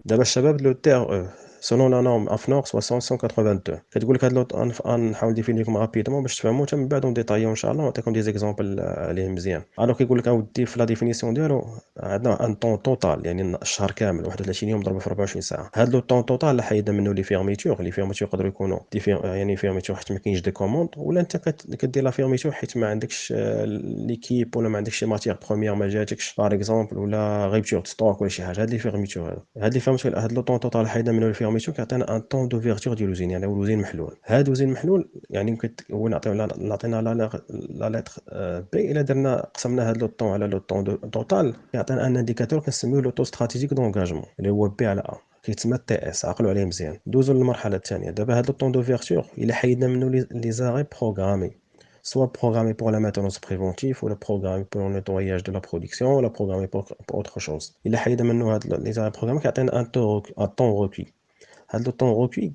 دابا الشباب لو تيغ selon la norme AFNOR 60-182 كتقول لك هاد لو غنحاول نديفيني لكم رابيدمون باش تفهموا حتى من بعد نديطايو إن شاء الله ونعطيكم دي زيكزامبل عليه مزيان. الوغ كيقول لك أودي في لا ديفينيسيون ديالو عندنا ان طون توتال يعني الشهر كامل 31 يوم ضرب في 24 ساعة. هاد لو طون توتال لا حيدنا منه لي فيرميتور، لي فيرميتور يقدروا يكونوا يعني فيرميتور حيت ما كاينش دي كوموند، ولا انت كدير لا فيرميتور حيت ما عندكش ليكيب ولا ما عندكش شي ماتيير بروميير ما جاتكش باغ اكزومبل، ولا غيبتور ستوك ولا شي حاجه. هاد لي فيرميتور هاد لو طون توتال حيدنا منه لي فيرميتور كيعطينا ان طون دوفيرتور ديال لوزين، يعني لوزين محلول. هاد لوزين محلول يعني هو نعطينا لا لتر بي. الا درنا قسمنا هاد لو طون على لو طون توتال كيعطينا ان انديكاتور كنسميوه لو تو ستراتيجيك دونجاجمون اللي هو بي على ا، كيتسمى تي اس. عقلوا عليه مزيان. دوزو للمرحله الثانيه. دابا هاد لو طون دوفيرتور الا حيدنا منه لي زاري بروغرامي، soit programmé pour la maintenance préventive ou le programmé pour le nettoyage de la production ou le programmé pour autre chose. Il a حيد منه هاد les arrêts programmés كيعطينا un temps requis. هاد لو طون requis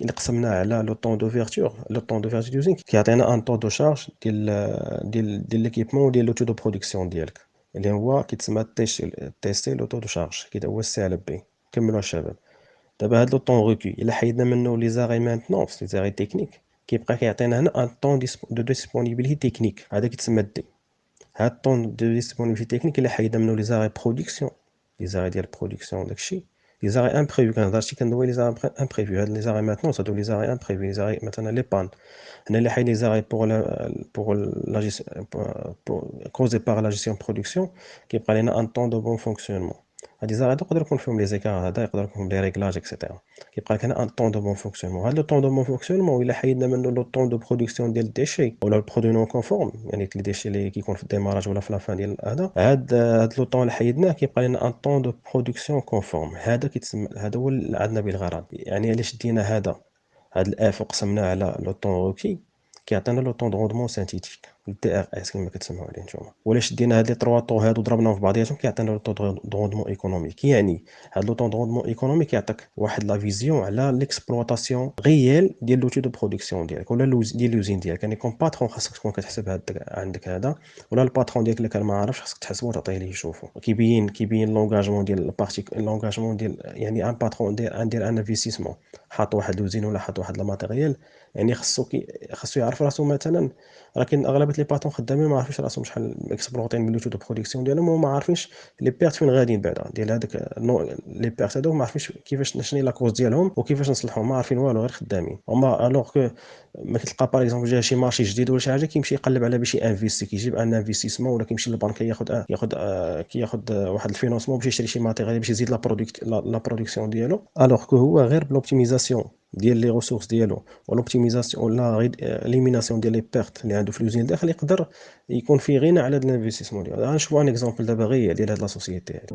اللي قسمناه على لو طون دوفيرتور، لو طون دوفيرتور دوزين كيعطينا ان طون دو شارج ديال ليكيبمون ديال لوتو دو برودكسيون ديالك اللي هو كيتسمى تيستي لو طون دو شارج، كي هو السي على بي. كملوا الشباب. دابا هاد لو طون ريكوي الا حيدنا منه لي زاري مانتنونس، لي زاري تكنيك، كيبقى كيعطينا هنا ان طون دو ديسپونيبيليتي تكنيك، هذا كيتسمى دي. هاد طون دو ديسپونيبيليتي تكنيك الا حيدنا منه لي زاري برودكسيون، لي زاري ديال برودكسيون داكشي، لي زاري امبريفو. كنهضرش كندوي لي زاري امبريفو. هاد لي زاري مانتنونس هادو لي زاري امبريفو، لي زاري مثلا لي بان. هنا اللي حيد لي زاري بور لا جيستيون كوزي بار لا جيستيون برودكسيون كيبقى لنا ان طون دو بون فونكسيونمون. هاد لي زاري يقدر يكون فيهم لي زيكار، هذا يقدر يكون لي ريغلاج اكسيتيرا. كيبقى لك هنا ان طون دو بون فونكسيونمون. هاد لو طون دو بون فونكسيونمون الا حيدنا منه لو طون دو برودكسيون ديال الديشي ولا البرودوي نون كونفورم، يعني لي ديشي اللي كيكون في الديماراج ولا في لافان ديال هذا، هاد لو طون اللي حيدناه كيبقى لنا ان طون دو برودكسيون كونفورم. هذا كيتسمى، هذا هو اللي عندنا به الغرض. يعني الا شدينا هاد الاف وقسمناه على لو طون روكي كيعطينا لو طون دو روندمون سانتيتيك، الدي ار اس كما كتسموا عليه نتوما. ولا شدينا هاد لي 3 طون هادو ضربناهم في بعضياتهم كيعطينا لو طون دو روندمون ايكونوميك. يعني هاد لو طون دو روندمون ايكونوميك كيعطيك واحد لا فيزيون على ليكسبلوطاسيون غيال ديال لوتي دو برودكسيون ديالك ولا ديال لوزين ديالك. يعني كون باترون خاصك تكون كتحسب هاد عندك هذا، ولا الباترون ديالك اللي كان ما عارفش خاصك تحسبو وتعطيه ليه يشوفو. كيبين لونغاجمون ديال البارتي، لونغاجمون ديال يعني ان باترون دير ان انفستيسمون، حاط واحد لوزين ولا حاط واحد لا ماتيريال، يعني خاصو يعرف راسو مثلا. لكن اغلبيه لي باتون خدامين ما عارفينش راسهم شحال اكسبلوطين من لوتو دو برودكسيون ديالهم، وما عارفينش لي بيرت فين غاديين بعدا ديال هذاك لي بيرت هذوك. ما عارفينش كيفاش شنو هي لا كوز ديالهم وكيفاش نصلحهم، ما عارفين والو، غير خدامين. هما الوغ كو ما كتلقى باغ اكزومبل جا شي مارشي جديد ولا شي حاجه كيمشي يقلب على باش انفيستي، كيجيب ان انفستيسمون ولا كيمشي للبنك كياخذ واحد الفينونسمون باش يشري شي ماتيريال باش يزيد لا برودكسيون ديالو. الوغ كو هو غير بلوبتيميزاسيون ديال لي ريسورس ديالو ولوبتيميزاسيون ولا اليميناسيون ديال لي بيرت اللي عنده في الوزين داخل، يقدر يكون فيه غنى على هاد الانفستيسمون ديالو. غنشوفوا ان اكزومبل دابا غير ديال هاد لا سوسيتي هادي.